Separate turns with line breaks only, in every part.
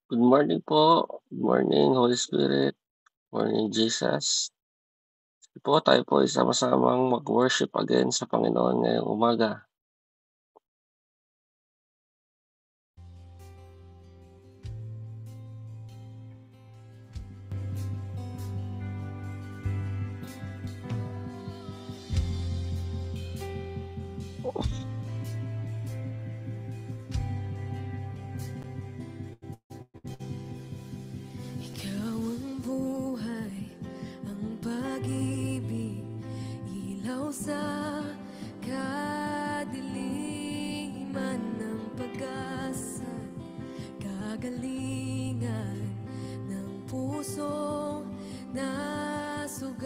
Good morning po. Good morning, Holy Spirit. Morning, Jesus. Sige po, tayo po ay sama-samang mag-worship again sa Panginoon ngayong umaga.
Ikaw ang buhay, ang pag-ibig, ilaw sa kadiliman ng pag-asa, kagalingan ng pusong nasugatan.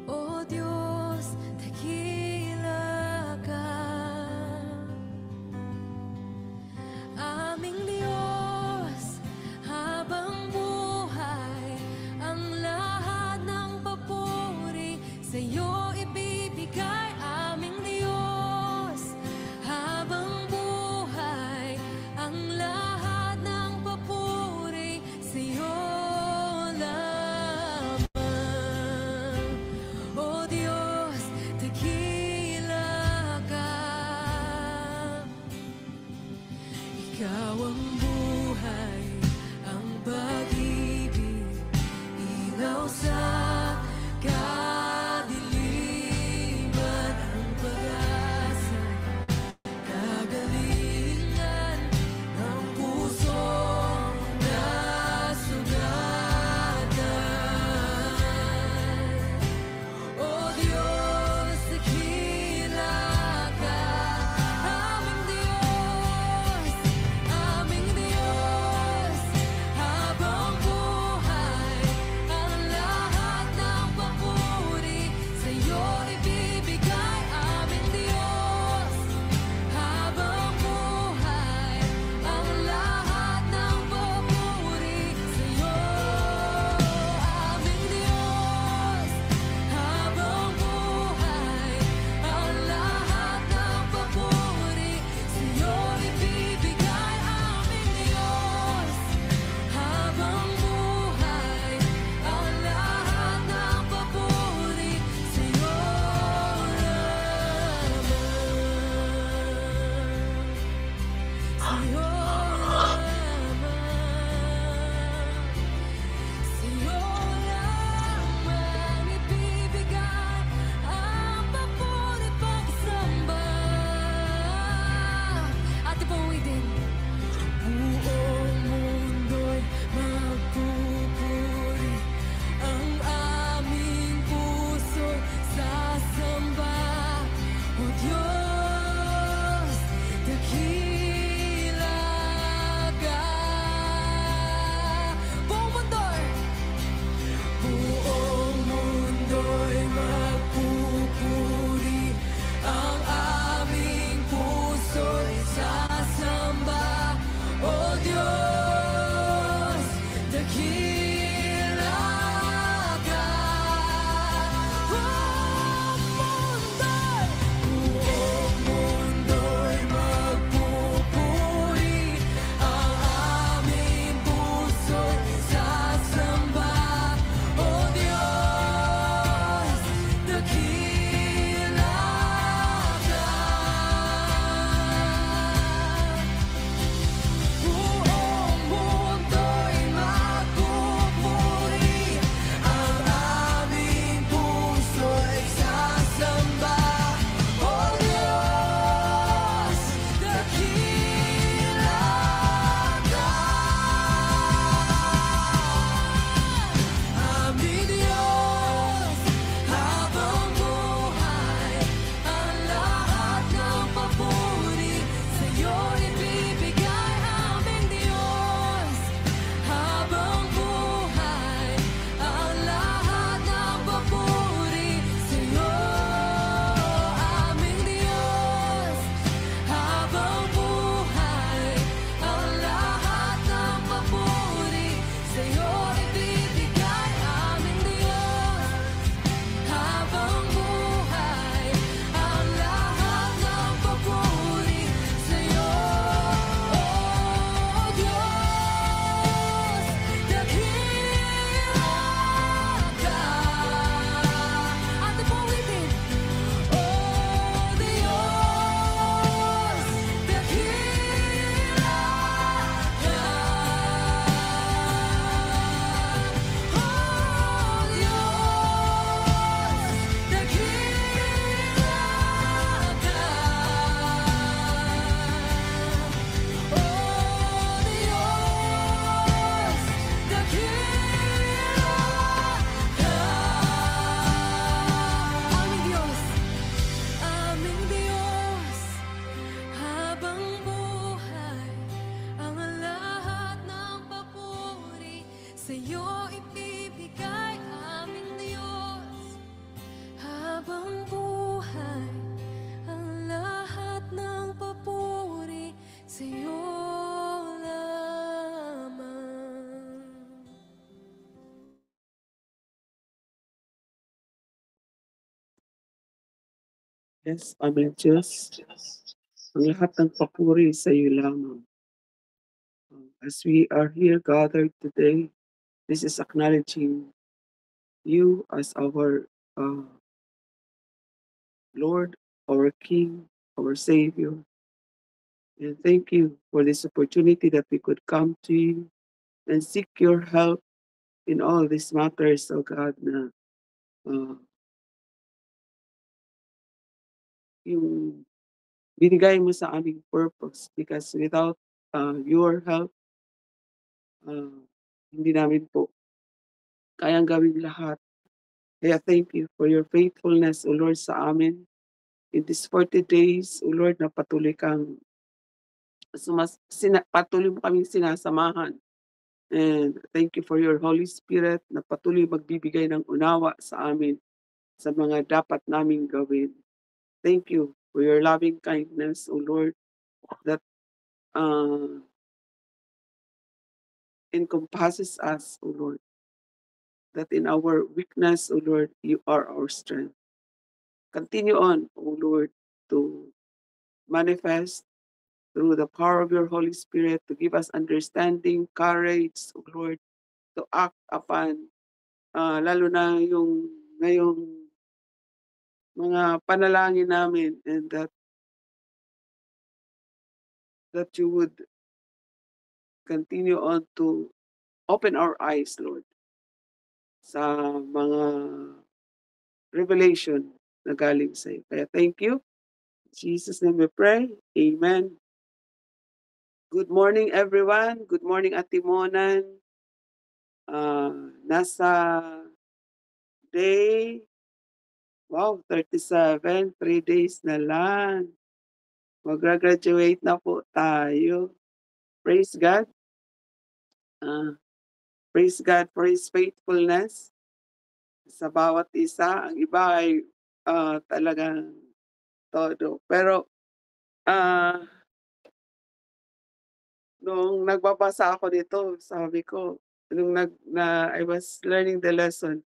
O Diyos, dakila ka, aming Diyos, habang buhay, ang lahat ng papuri sa'yo ibibigay. Aming Diyos, habang buhay, ang lahat ng papuri sa'yo lamang. O Diyos, dakila ka. Ikaw ang buhay, ang pag-ibig, ilaw sa kadiliman ng pag-asa, kagalingan ng pusong nasugatan. O Diyos, dakila ka, aming Diyos, habang buhay, ang lahat ng papuri sa'yo ibibigay. Aming Diyos, habang buhay, ang lahat ng papuri sa'yo. Aming Diyos, habang buhay, ang lahat ng papuri sa'yo ibibigay. Aming Diyos, habang buhay, ang lahat ng papuri sa'yo lamang. Sa'yo lamang. Sa'yo lamang ibibigay ang papuri at pagsamba. At ipawitin, buong mundo'y magpupuri, ang aming puso'y sasamba. O Diyos, dakila ka. Buong mundo'y magpupuri, ang aming puso'y sasamba. O Diyos, dakila ka. Buong sa'yo ibibigay aming Diyos. Habang buhay, ang lahat ng papuri sa'yo lamang.
Yes, aming Diyos, ang lahat ng papuri sa iyo lamang. As we are here gathered today, this is acknowledging you as our Lord, our King, our Savior. And thank you for this opportunity that we could come to you and seek your help in all these matters, O God, na yung binigay mo sa aming purpose, because without your help, hindi namin po kayang gawin lahat. Kaya thank you for your faithfulness, O Lord, sa amin. In these 40 days, O Lord, na patuloy patuloy mo kaming sinasamahan. And thank you for your Holy Spirit na patuloy magbibigay ng unawa sa amin sa mga dapat naming gawin. Thank you for your loving kindness, O Lord, that encompasses us, O Lord. That in our weakness, O Lord, you are our strength. Continue on, O Lord, to manifest through the power of your Holy Spirit to give us understanding, courage, O Lord, to act upon, lalo na yung ngayong mga panalangin namin, and that you would continue on to open our eyes, Lord, sa mga revelation na galing sa iyo. Kaya thank you. In Jesus' name we pray. Amen. Good morning, everyone. Good morning, Ate Monan. Nasa day, 37, 3 days na lang. Magra-graduate na po tayo. Praise God. Praise God for His faithfulness sa bawat isa. Ang iba ay talagang todo. Pero nung nagbabasa ako dito, sabi ko, nung I was learning the lesson,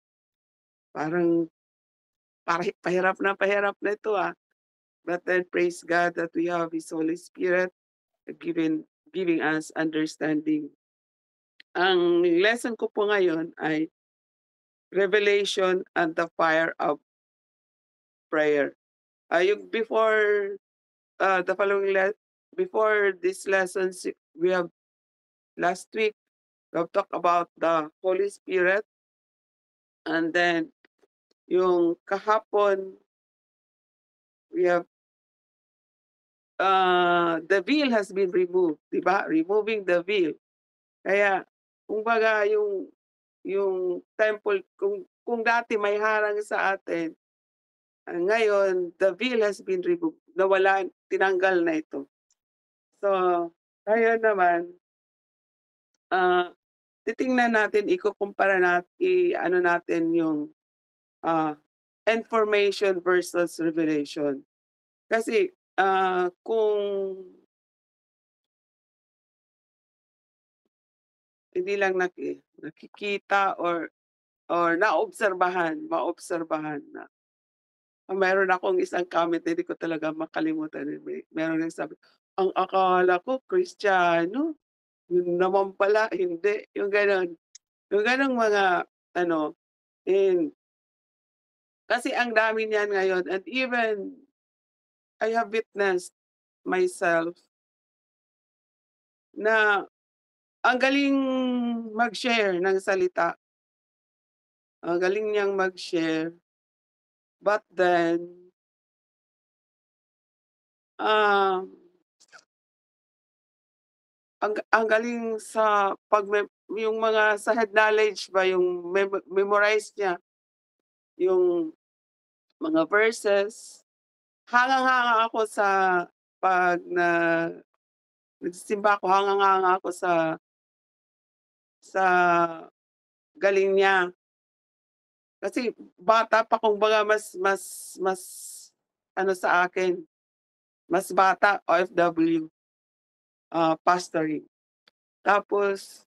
parang pahirap na ito But then praise God that we have His Holy Spirit giving us understanding. Ang lesson ko po ngayon ay Revelation and the Fire of Prayer. Yung before before these lessons, we have last week we have talked about the Holy Spirit, and then yung kahapon we have the veil has been removed, di ba? Removing the veil. Kaya kumbaga yung temple, kung dati may harang sa atin, ngayon the veil has been removed. Nawala, tinanggal na ito. So, ngayon naman, titingnan natin, ikukumpara natin, natin yung information versus revelation. Kasi kung hindi lang nakikita or maobserbahan na. Meron akong isang comment na hindi ko talaga makalimutan. Meron nagsabi, ang akala ko Kristiyano, yun naman pala hindi. Yung gano'n. Yung gano'ng mga kasi ang dami niyan ngayon, and even I have witnessed myself na ang galing mag-share ng salita. Ang galing niyang mag-share. But then, ang galing sa yung mga sa head knowledge ba, yung memorize niya, yung mga verses. Hangang-hanga ako sa pag nagsisimba ako, hangang-hanga ako sa galing niya. Kasi bata pa, kumbaga mas ano sa akin, mas bata, OFW, pastoring. Tapos,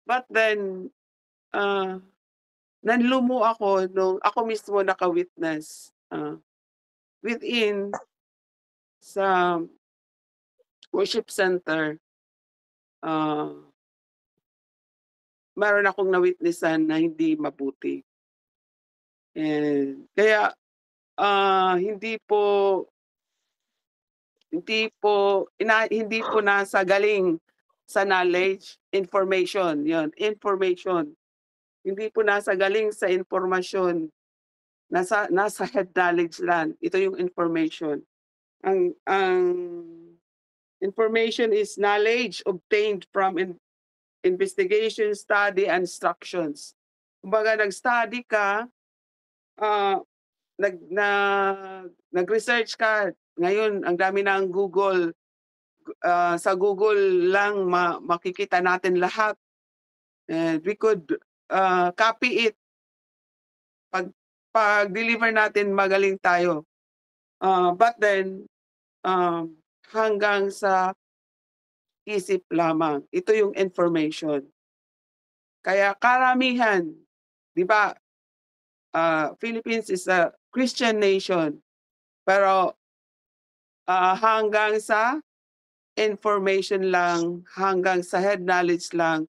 but then, nanlumo ako nung ako mismo naka-witness, within sa worship center, meron akong na-witnessan na hindi mabuti. And kaya, hindi po nasa galing sa knowledge, information, 'yun, information. Hindi po nasa galing sa impormasyon, nasa head knowledge lang, ito yung information. Ang information is knowledge obtained from investigation, study, and instructions. Kumbaga nag-study ka, nag-research ka, ngayon ang dami ng Google, sa Google lang makikita natin lahat, and we could copy it. Pag-deliver natin magaling tayo. But then, hanggang sa isip lamang. Ito yung information. Kaya karamihan, di ba, Philippines is a Christian nation, pero hanggang sa information lang, hanggang sa head knowledge lang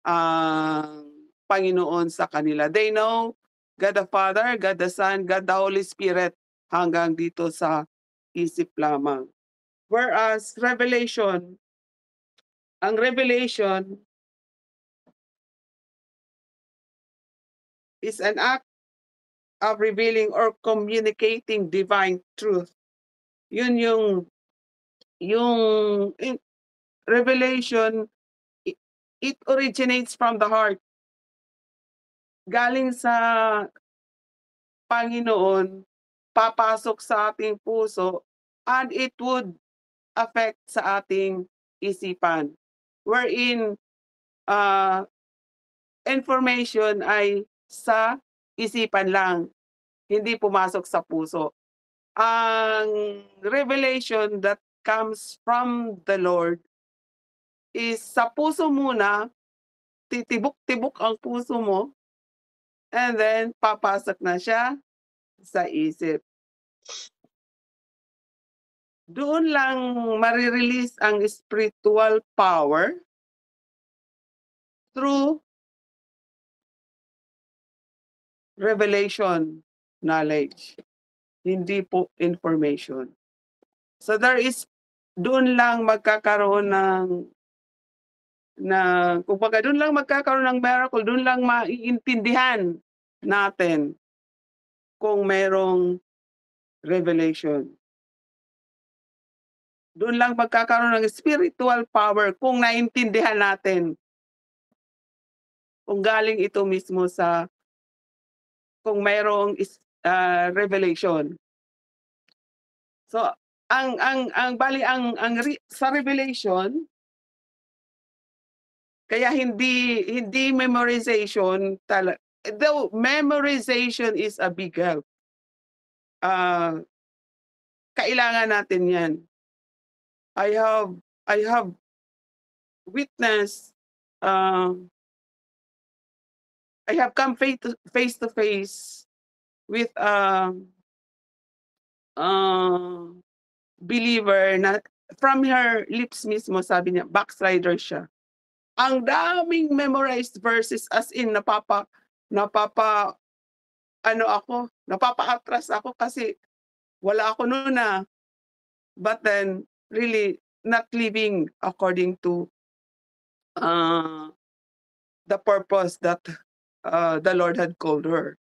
ang Panginoon sa kanila. They know God the Father, God the Son, God the Holy Spirit, hanggang dito sa isip lamang. Whereas revelation, ang revelation is an act of revealing or communicating divine truth. Yun yung revelation, it originates from the heart. Galing sa Panginoon, papasok sa ating puso, and it would affect sa ating isipan. Wherein information ay sa isipan lang, hindi pumasok sa puso. Ang revelation that comes from the Lord is sa puso muna, titibok-tibok ang puso mo, and then papasok na siya sa isip. Doon lang marirelease ang spiritual power through revelation knowledge, hindi po information. So doon lang magkakaroon kumbaga doon lang magkakaroon ng miracle, doon lang maiintindihan natin kung merong revelation. Doon lang magkakaroon ng spiritual power kung naintindihan natin kung galing ito mismo sa kung mayroong revelation. So sa revelation, kaya hindi memorization though memorization is a big help. Kailangan natin 'yan. I have witnessed, I have come face to face with believer na from her lips mismo sabi niya, backslider siya. Ang daming memorized verses, as in napapa-atras ako kasi wala ako noon na. But then, really not living according to the purpose that the Lord had called her.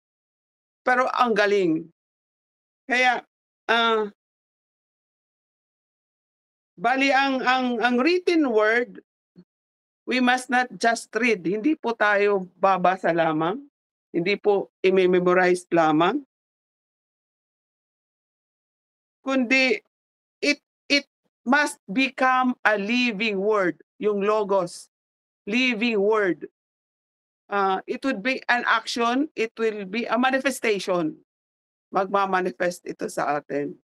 Pero ang galing. Kaya, bali ang written word, we must not just read. Hindi po tayo babasa lamang. Hindi po i-memorize lamang. Kundi it must become a living word, yung logos, living word. it would be an action, it will be a manifestation. Magma-manifest ito sa atin.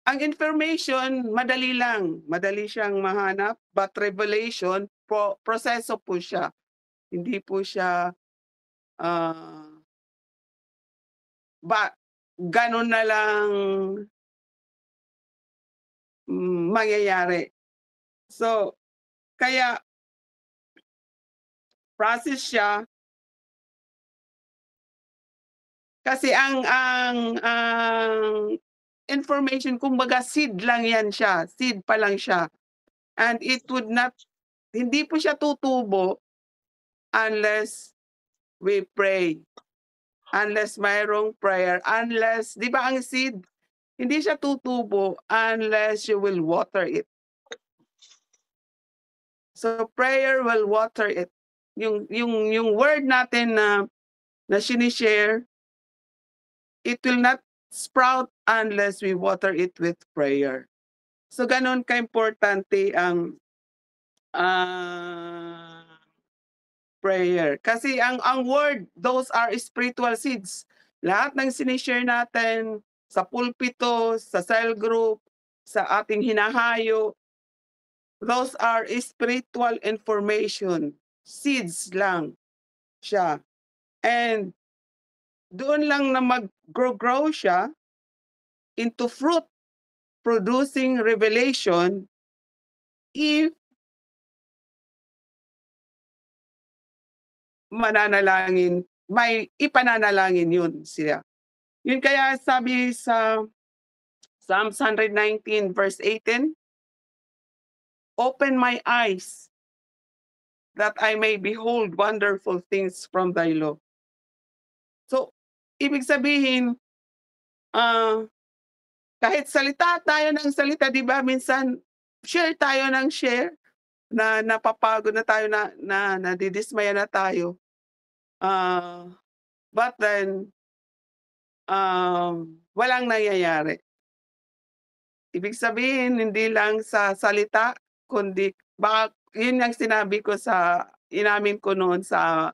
Ang information, madali lang, madali siyang mahanap, but revelation, proseso po siya. Hindi po siya, gano'n na lang mangyayari. So, kaya process siya. Kasi ang information kumbaga seed lang yan siya, seed pa lang siya. And it would not, hindi po siya tutubo unless we pray. Unless mayroong prayer, unless, di ba ang seed, hindi siya tutubo unless you will water it. So prayer will water it. Yung word natin na sinishare, it will not sprout unless we water it with prayer. So ganun ka-importante ang prayer. Kasi ang word, those are spiritual seeds. Lahat ng sinishare natin sa pulpito, sa cell group, sa ating hinahayo, those are spiritual information. Seeds lang siya. And doon lang na mag-grow siya into fruit producing revelation if mananalangin, may ipananalangin yun siya. Yun kaya sabi sa Psalms 119 verse 18, open my eyes that I may behold wonderful things from thy law. So, ibig sabihin, kahit salita tayo ng salita, di ba, minsan share tayo ng share, na napapagod na tayo, na nadidismaya na tayo. But then, walang nangyayari. Ibig sabihin, hindi lang sa salita, kundi, baka yun ang sinabi ko inamin ko noon sa,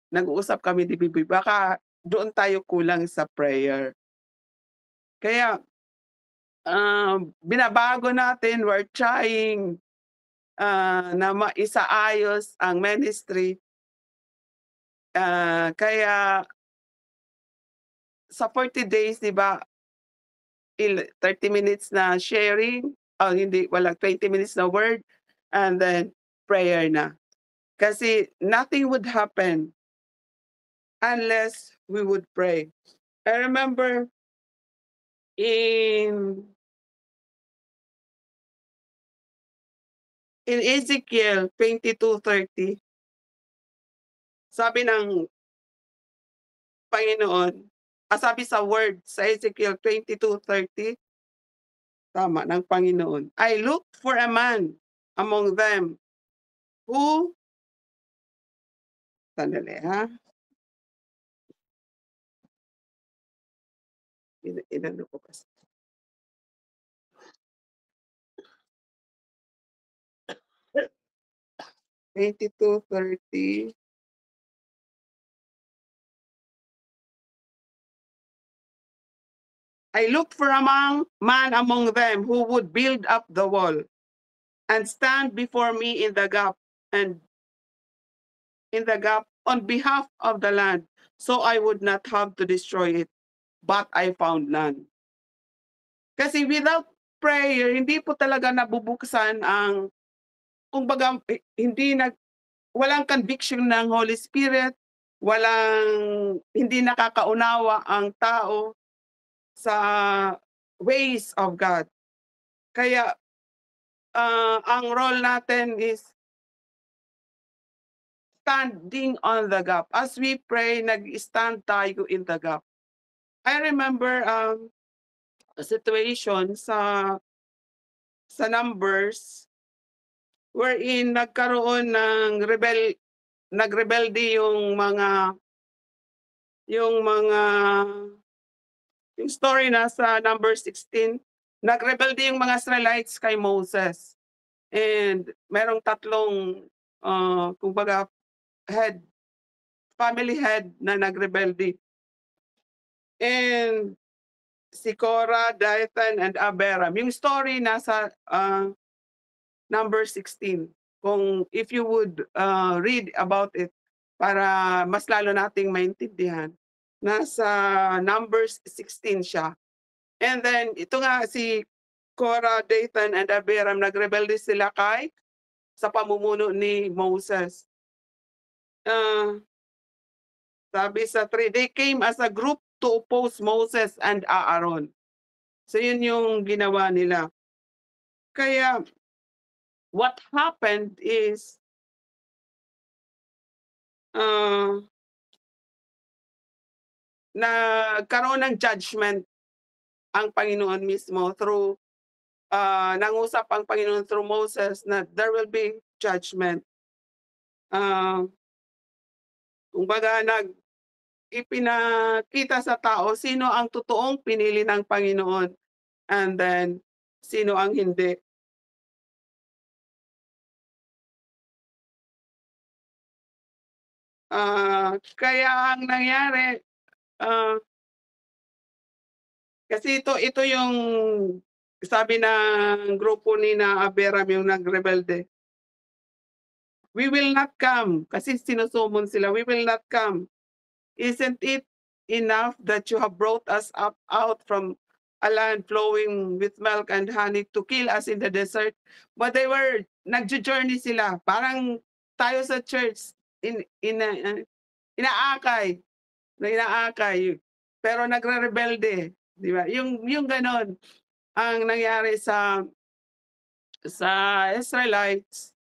nag-uusap kami ni Bibi, baka doon tayo kulang sa prayer. Kaya, binabago natin, we're trying na maisaayos ang ministry. Kaya sa 40 days, di ba, 30 minutes na sharing, hindi, walang 20 minutes na word, and then prayer na. Kasi nothing would happen unless we would pray. I remember in Ezekiel 22:30, sabi ng Panginoon, sabi sa word sa Ezekiel 22:30, tama, ng Panginoon, I looked for a man among them who, sandali ha, inano ko kasi. I looked for a man among them who would build up the wall and stand before me in the gap on behalf of the land, so I would not have to destroy it, but I found none. Kasi without prayer, hindi po talaga nabubuksan ang, kumbaga, walang conviction ng Holy Spirit, hindi nakakaunawa ang tao sa ways of God. Kaya ang role natin is standing on the gap. As we pray, nag-stand tayo in the gap. I remember a situation sa Numbers wherein nagkaroon ng nagrebelde yung story na sa number 16, nagrebelde yung mga Israelites kay Moses. and merong tatlong, kumbaga head, family head na nagrebelde. And si Korah, Dathan, and Abiram. Yung story nasa number 16. Kung if you would read about it para mas lalo nating maintindihan. Nasa Numbers 16 siya. And then ito nga si Korah, Dathan, and Abiram, nagrebelde sila sa pamumuno ni Moses. Sabi sa 3, they came as a group to oppose Moses and Aaron. So yun yung ginawa nila. Kaya what happened is nagkaroon ng judgment ang Panginoon mismo through nangusap ang Panginoon through Moses na there will be judgment. Kumbaga ipinakita sa tao sino ang totoong pinili ng Panginoon and then sino ang hindi. Kaya ang nangyari, kasi ito yung sabi ng grupo ni na Abiram yung nagrebelde. We will not come, kasi sinusumon sila, we will not come. Isn't it enough that you have brought us up out from a land flowing with milk and honey to kill us in the desert? But they were, nagjo-journey sila. Parang tayo sa church, inaakay, pero nagre-rebelde. Di ba? Yung ganon ang nangyari sa Israelites.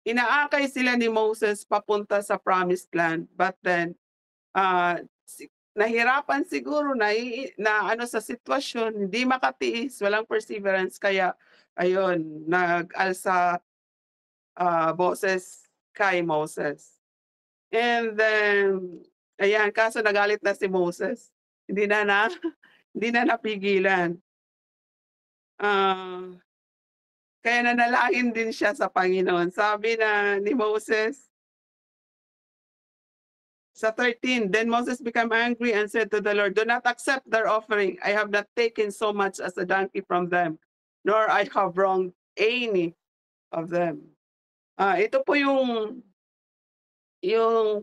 Inaakay sila ni Moses papunta sa promised land, but then nahirapan siguro na ano sa sitwasyon, hindi makatiis, walang perseverance, kaya ayun, nag-alsa boses kay Moses. And then ayan, kaso nagalit na si Moses, hindi na napigilan. Kaya nanalangin din siya sa Panginoon. Sabi na ni Moses sa 13, then Moses became angry and said to the Lord, do not accept their offering. I have not taken so much as a donkey from them, nor I have wronged any of them. Ito po yung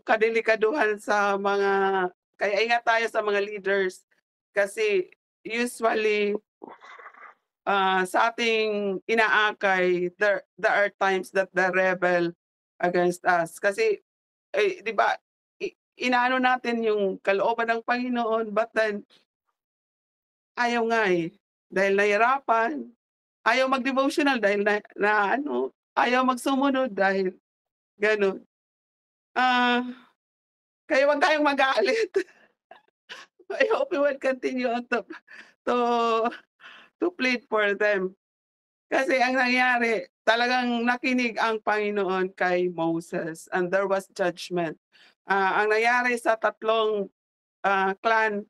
kadelikaduhan sa mga, kaya ingat tayo sa mga leaders kasi usually sa ating inaakay, there are times that they rebel against us. Kasi, di ba, inaano natin yung kalooban ng Panginoon, but then, ayaw nga dahil nahirapan, ayaw mag-devotional dahil ayaw magsumunod dahil gano'n. Kaya wag tayong magalit. I hope we will continue on to plead for them. Kasi ang nangyari, talagang nakinig ang Panginoon kay Moses and there was judgment. Ang nangyari sa tatlong clan,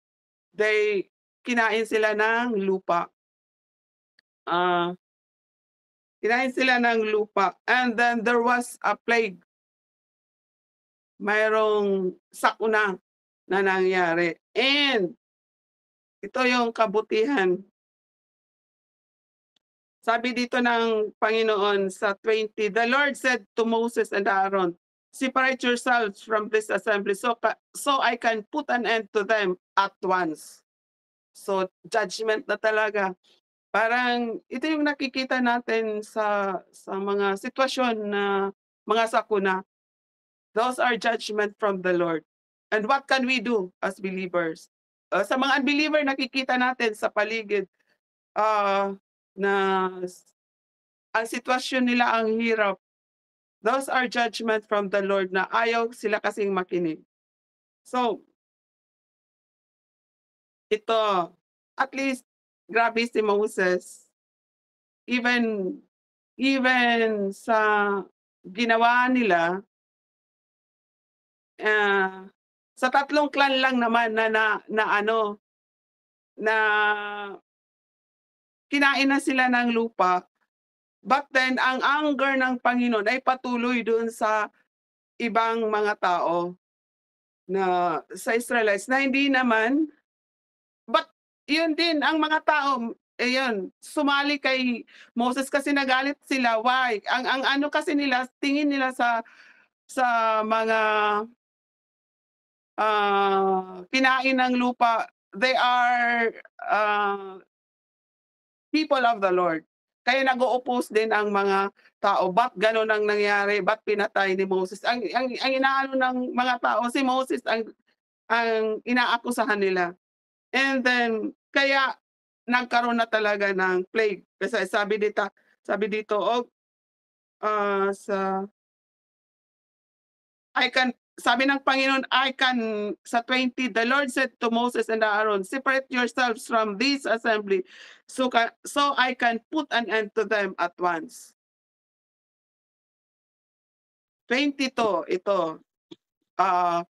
kinain sila ng lupa. Kinain sila ng lupa and then there was a plague. Mayroong sakuna na nangyari. And ito yung kabutihan. Sabi dito ng Panginoon sa 20, the Lord said to Moses and Aaron, separate yourselves from this assembly so I can put an end to them at once. So judgment na talaga. Parang ito yung nakikita natin sa mga sitwasyon na mga sakuna. Those are judgment from the Lord. And what can we do as believers? Sa mga unbeliever, nakikita natin sa paligid na ang sitwasyon nila ang hirap. Those are judgment from the Lord na ayaw sila kasing makinig. So, ito, at least, grabe si Moses. Even sa ginawa nila, sa tatlong clan lang naman na kinain na sila ng lupa, But then ang anger ng Panginoon ay patuloy dun sa ibang mga tao na sa Israelites na hindi naman but yun din ang mga tao, ayun, sumali kay Moses kasi nagalit sila, why? Ang ano kasi nila, tingin nila sa mga, kinain ng lupa, they are, people of the Lord. Kaya nag-o-oppose din ang mga tao, ba't gano'n ang nangyari, ba't pinatay ni Moses? Ang inaano ng mga tao si Moses ang inaakusahan nila. And then kaya nagkaroon na talaga ng plague kasi sabi dito, sa I can sabi ng Panginoon, I can sa 20, the Lord said to Moses and Aaron, "Separate yourselves from this assembly so I can put an end to them at once." 22 ito, ah,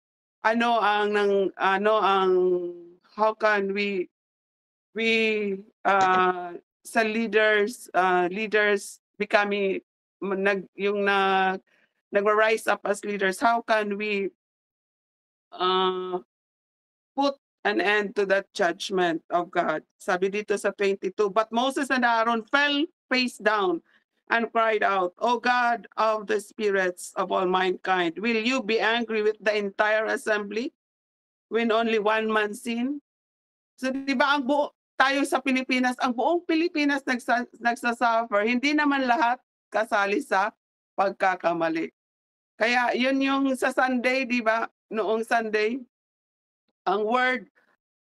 how can we, sa leaders becoming yung nagra-rise up as leaders, how can we, put an end to that judgment of God? Sabi dito sa 22, "But Moses and Aaron fell face down and cried out, 'O God of the spirits of all mankind, will you be angry with the entire assembly when only one man sinned?'" So, 'di ba tayo sa Pilipinas, ang buong Pilipinas nagsa-suffer, hindi naman lahat kasali sa pagkakamali. Kaya yun yung sa Sunday, 'di ba, noong Sunday, ang word,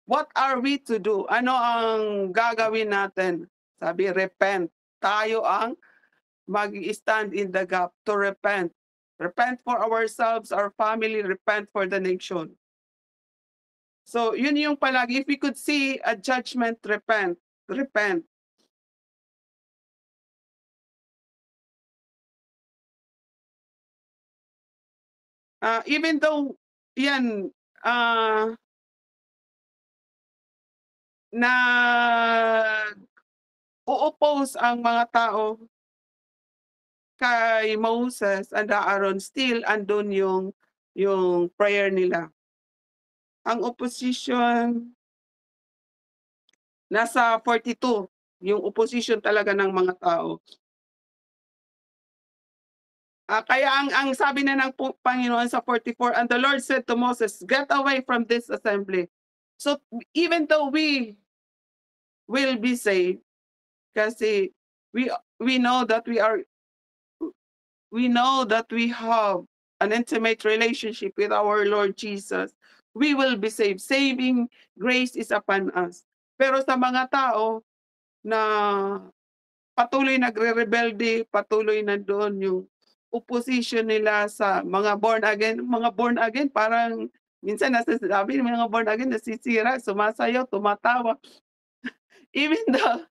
what are we to do? Ano ang gagawin natin? Sabi, repent. Tayo ang mag-i-stand in the gap to repent. Repent for ourselves, our family, repent for the nation. So, yun yung palagi, if we could see a judgment, repent, repent. Even though, yan, nag-o-oppose ang mga tao kay Moses and Aaron, still andun yung prayer nila. Ang opposition nasa 42, yung opposition talaga ng mga tao. Kaya ang sabi na ng Panginoon sa 44, "And the Lord said to Moses, get away from this assembly." So, even though we will be saved, kasi we know that we know that we have an intimate relationship with our Lord Jesus, we will be saved. Saving grace is upon us. Pero sa mga tao na patuloy nagre-rebelde, patuloy nandoon yung opposition nila sa mga born again parang minsan nasasabi ng mga born again nasisira, sumasayaw, tumatawa. Even though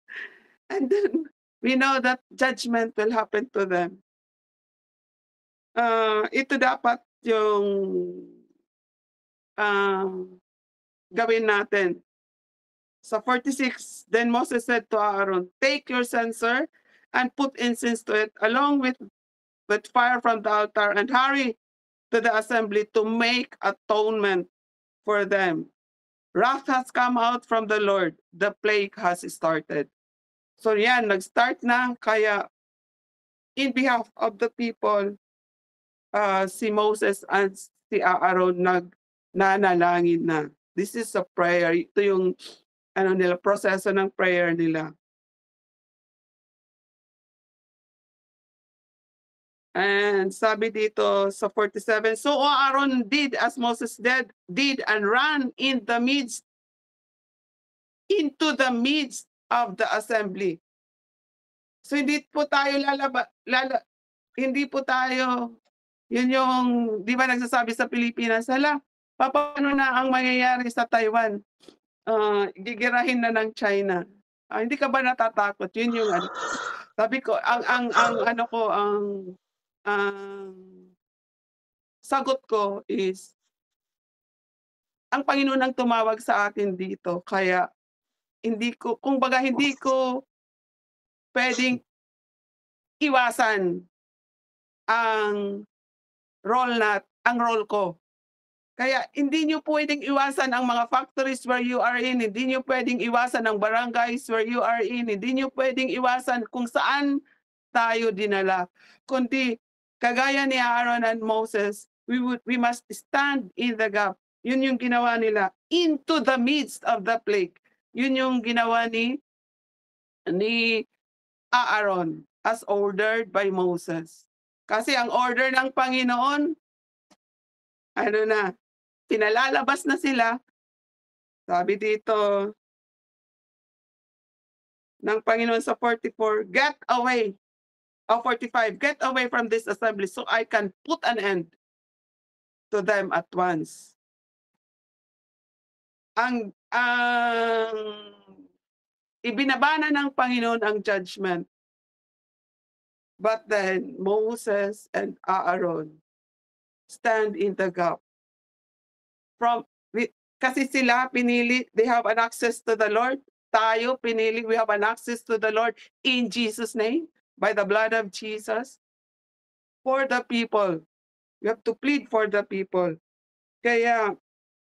and then we know that judgment will happen to them. Ito dapat yung, gawin natin. Sa 46, then Moses said to Aaron, "Take your censer and put incense to it along with fire from the altar and hurry to the assembly to make atonement for them. Wrath has come out from the Lord, the plague has started." So yan, nag-start na, kaya in behalf of the people, si Moses and si Aaron nanalangin na. This is a prayer. Ito yung proseso ng prayer nila. And sabi dito sa 47, "So Aaron did as Moses did and ran into the midst of the assembly." So hindi po tayo hindi po tayo, yun yung, 'di ba nagsasabi sa Pilipinas, "Hala, papaano na ang mangyayari sa Taiwan? Gigirahin na ng China." Hindi ka ba natatakot? Yun yung ano, sabi ko, ang ano ko, ang sagot ko is, ang Panginoon ang tumawag sa atin dito, kaya hindi ko puwedeng iwasan ang role ko. Kaya hindi niyo puwedeng iwasan ang mga factories where you are in, hindi niyo puwedeng iwasan ang barangays where you are in, hindi niyo puwedeng iwasan kung saan tayo dinala. Kundi kagaya ni Aaron and Moses, we must stand in the gap. Yun yung ginawa nila, into the midst of the plague. Yun yung ginawa ni Aaron as ordered by Moses. Kasi ang order ng Panginoon, ano na, pinalalabas na sila. Sabi dito ng Panginoon sa 44, get away. 45, get away from this assembly so I can put an end to them at once. Ang ibinabana ng Panginoon ang judgment. But then Moses and Aaron stand in the gap. Kasi sila pinili, they have an access to the Lord. Tayo pinili, we have an access to the Lord in Jesus' name, by the blood of Jesus. For the people. You have to plead for the people. Kaya,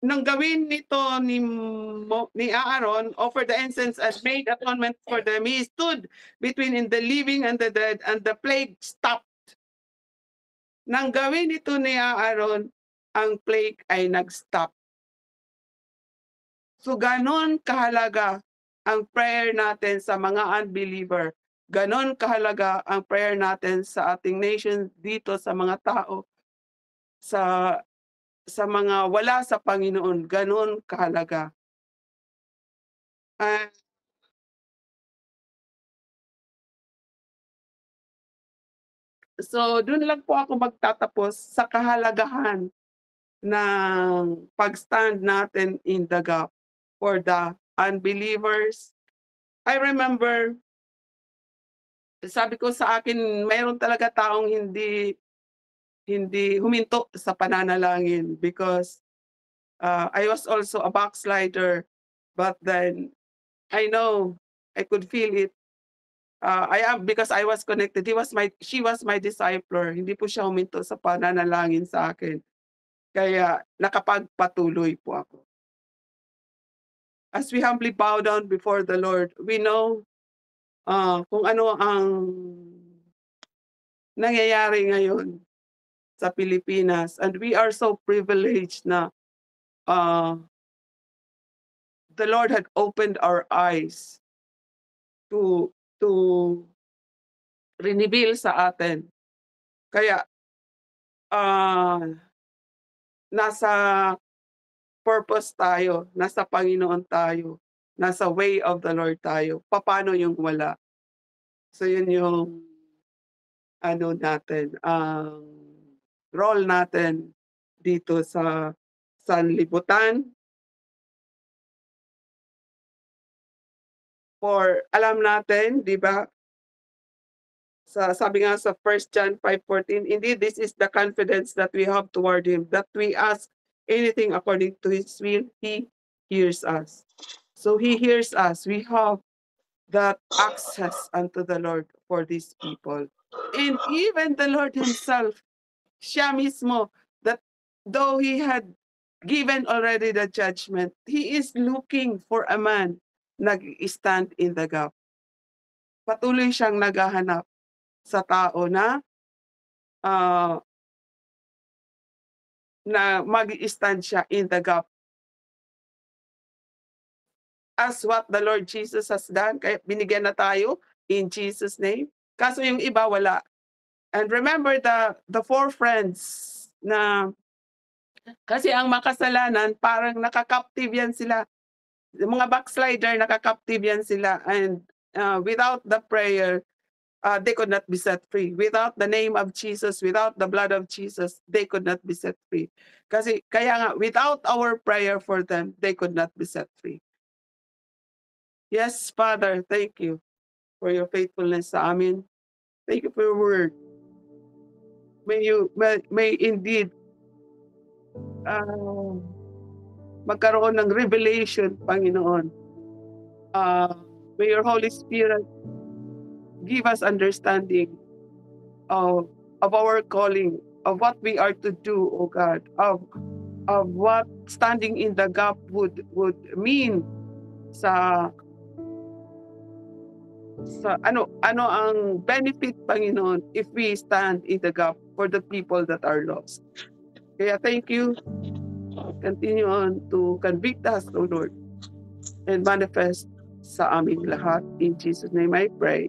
nang gawin nito ni Aaron, offered the incense and made atonement for them. He stood between the living and the dead, and the plague stopped. Nang gawin ito ni Aaron, ang plague ay nag-stop. So ganon kahalaga ang prayer natin sa mga unbeliever. Ganon kahalaga ang prayer natin sa ating nation, dito sa mga tao, sa mga wala sa Panginoon. Ganon kahalaga. So doon lang po ako magtatapos sa kahalagahan ng pag-stand natin in the gap for the unbelievers. I remember, sabi ko sa akin, mayroon talaga taong hindi huminto sa pananalangin because I was also a backslider, but then I know I could feel it. Because I was connected. She was my discipler. Hindi po siya huminto sa pananalangin sa akin. Kaya nakapagpatuloy po ako. As we humbly bow down before the Lord, we know kung ano ang nangyayari ngayon sa Pilipinas. And we are so privileged na the Lord had opened our eyes to reveal sa atin. Kaya nasa purpose tayo, nasa Panginoon tayo, nasa way of the Lord tayo. Paano yung wala? So yun yung natin, ang role natin dito sa sanlibutan. For alam natin, di ba? Sabi nga sa 1 John 5:14, indeed this is the confidence that we have toward Him, that we ask anything according to His will, He hears us. So He hears us. We have that access unto the Lord for these people. And even the Lord Himself, siya mismo, that though He had given already the judgment, He is looking for a man nag-stand in the gap. Patuloy siyang naghahanap sa tao na mag-stand siya in the gap. As what the Lord Jesus has done, kaya binigyan na tayo in Jesus' name. Kaso yung iba wala. And remember the 4 friends na, kasi ang makasalanan parang nakakaptive yan sila. Yung mga backslider, nakakaptive yan sila. And without the prayer, they could not be set free. Without the name of Jesus, without the blood of Jesus, they could not be set free. Kasi kaya nga, without our prayer for them, they could not be set free. Yes, Father, thank you for your faithfulness sa amin. Thank you for your word. May indeed magkaroon ng revelation, Panginoon. May your Holy Spirit give us understanding of our calling, of what we are to do, O God, of what standing in the gap would mean sa ano ang benefit, Panginoon, if we stand in the gap for the people that are lost. Kaya thank you. Continue on to convict us, O Lord, and manifest sa aming lahat. In Jesus' name I pray.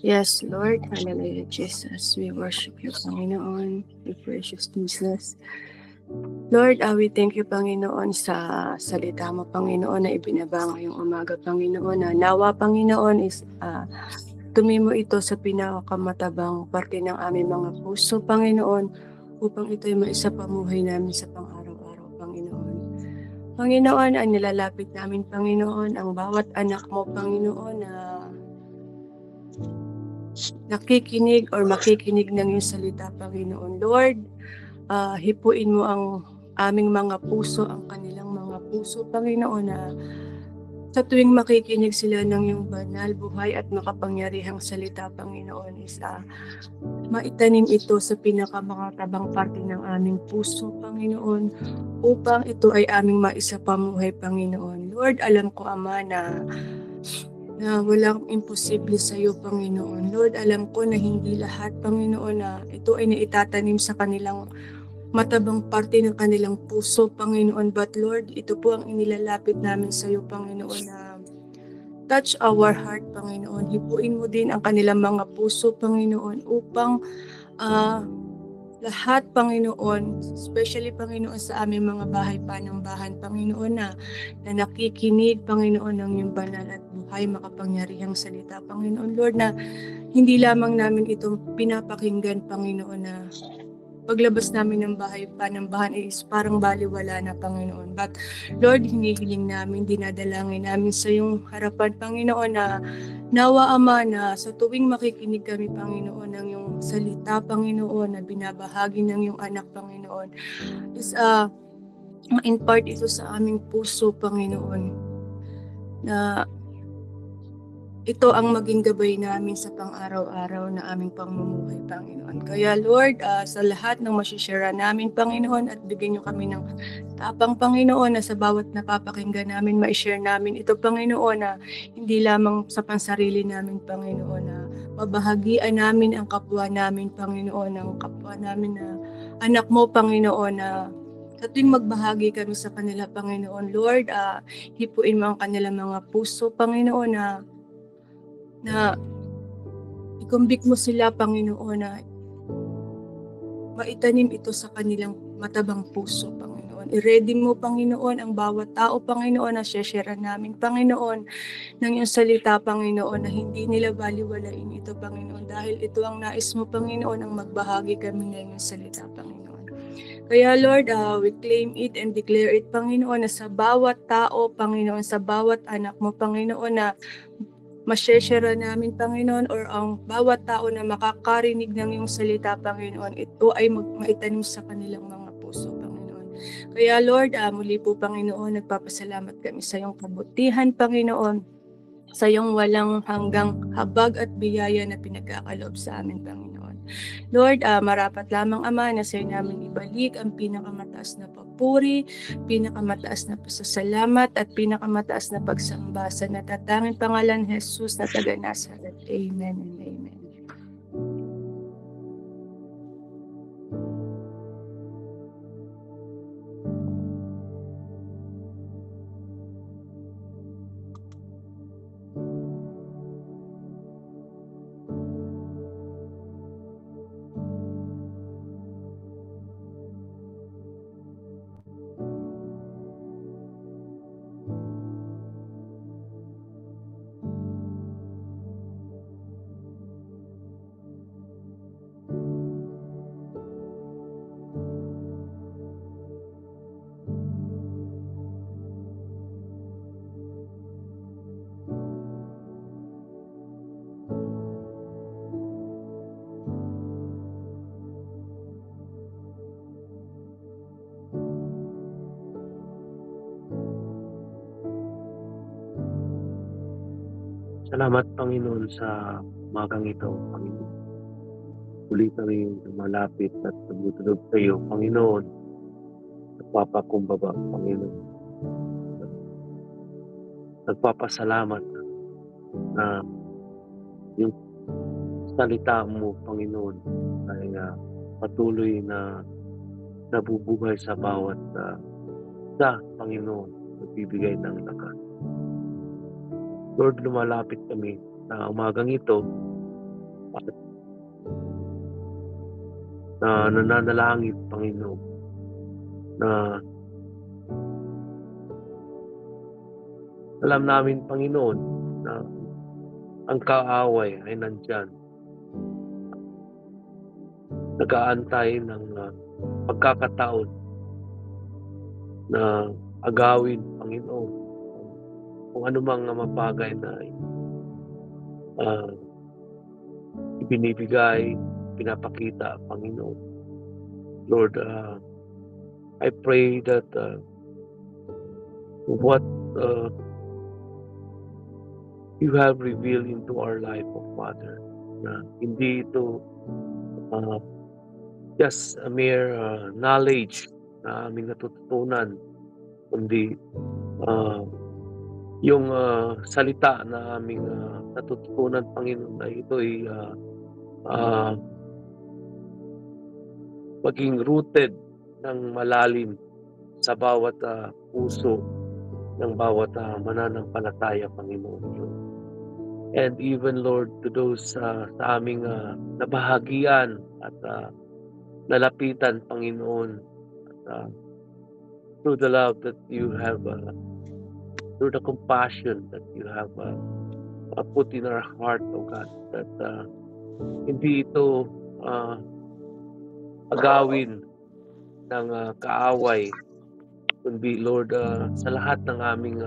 Yes, Lord. Hallelujah, Jesus. We worship you, Panginoon. We precious Jesus. Lord, we thank you, Panginoon, sa salita mo, Panginoon, na ibinaba ngayong umaga, Panginoon, na nawa, Panginoon, is tumimo ito sa pinakamatabang parte ng aming mga puso, Panginoon, upang ito'y maisapamuhay namin sa pang-araw-araw, Panginoon. Panginoon, ang nilalapit namin, Panginoon, ang bawat anak mo, Panginoon, na nakikinig or makikinig ng iyong salita, Panginoon. Lord, hipuin mo ang aming mga puso, ang kanilang mga puso, Panginoon, na sa tuwing makikinig sila ng iyong banal, buhay at makapangyarihang salita, Panginoon, is maitanim ito sa pinakamakatabang parte ng aming puso, Panginoon, upang ito ay aming maisapamuhay, Panginoon. Lord, alam ko, Ama, na walang imposible sa iyo, Panginoon. Lord, alam ko na hindi lahat, Panginoon, na ito ay naitatanim sa kanilang matabang parte ng kanilang puso, Panginoon. But Lord, ito po ang inilalapit namin sa iyo, Panginoon, na touch our heart, Panginoon. Hipuin mo din ang kanilang mga puso, Panginoon, upang lahat, Panginoon, especially, Panginoon, sa aming mga bahay panambahan, Panginoon, na nakikinig, Panginoon, ng iyong banal at buhay makapangyarihang salita, Panginoon. Lord, na hindi lamang namin ito pinapakinggan, Panginoon, na paglabas namin ng bahay panambahan is parang baliwala na, Panginoon. But Lord, hinihiling namin, dinadalangin namin sa iyong harapan, Panginoon, na nawa, Ama, na sa tuwing makikinig kami, Panginoon, ng iyong salita, Panginoon, na binabahagi ng iyong anak, Panginoon, is ma-impart ito sa aming puso, Panginoon, na ito ang maging gabay namin sa pang-araw-araw na aming pamumuhay, Panginoon. Kaya Lord, sa lahat ng masishare namin, Panginoon, at bigyan niyo kami ng tapang, Panginoon, na sa bawat napapakinggan namin, ma-share namin ito, Panginoon, na hindi lamang sa pansarili namin, Panginoon, na mabahagian namin ang kapwa namin, Panginoon, ang kapwa namin na anak mo, Panginoon, na sa tuwing magbahagi kami sa kanila, Panginoon. Lord, hipuin mo ang kanilang mga puso, Panginoon, na ikumbik mo sila, Panginoon, na maitanim ito sa kanilang matabang puso, Panginoon. I-ready mo, Panginoon, ang bawat tao, Panginoon, na share namin, Panginoon, ng iyong salita, Panginoon, na hindi nila baliwalain ito, Panginoon, dahil ito ang nais mo, Panginoon, ang magbahagi kami ng iyong salita, Panginoon. Kaya Lord, we claim it and declare it, Panginoon, na sa bawat tao, Panginoon, sa bawat anak mo, Panginoon, na ma-share namin, Panginoon, or ang bawat tao na makakarinig ng iyong salita, Panginoon, ito ay maitanim sa kanilang mga puso, Panginoon. Kaya Lord, muli po, Panginoon, nagpapasalamat kami sa iyong kabutihan, Panginoon, sa iyong walang hanggang habag at biyaya na pinagkakaloob sa amin, Panginoon. Lord, marapat lamang, Ama, na sa iyo namin ibalik ang pinakamataas na papuri, pinakamataas na pasasalamat, at pinakamataas na pagsamba sa natatanging pangalan Jesus na taga Nazaret. Amen and amen.
Salamat, Panginoon, sa umagang ito, Panginoon. Muli kami lumalapit at tumutulog sa iyo, Panginoon. Nagpapakumbaba, Panginoon. Nagpapasalamat na yung salita mo, Panginoon, ay patuloy na nabubuhay sa bawat isa, Panginoon, nagbibigay ng lakas. Lord, lumalapit kami na umagang ito at na nananalangin, Panginoon, na alam namin, Panginoon, na ang kaaway ay nandyan. Nag-aantay ng pagkakataon na agawin, Panginoon, kung anumang mapagay na ibinibigay, pinapakita, Panginoon. Lord, I pray that what you have revealed into our life, oh Father, na hindi ito just a mere knowledge na aming natutunan, kundi yung salita na aming natutunan, Panginoon, na ito ay maging rooted ng malalim sa bawat puso ng bawat mananampalataya, Panginoon. And even, Lord, to those sa aming nabahagian at nalapitan, Panginoon, at through the love that you have, through the compassion that you have put in our heart, oh God, that hindi ito agawin ng kaaway, kundi, Lord, sa lahat ng aming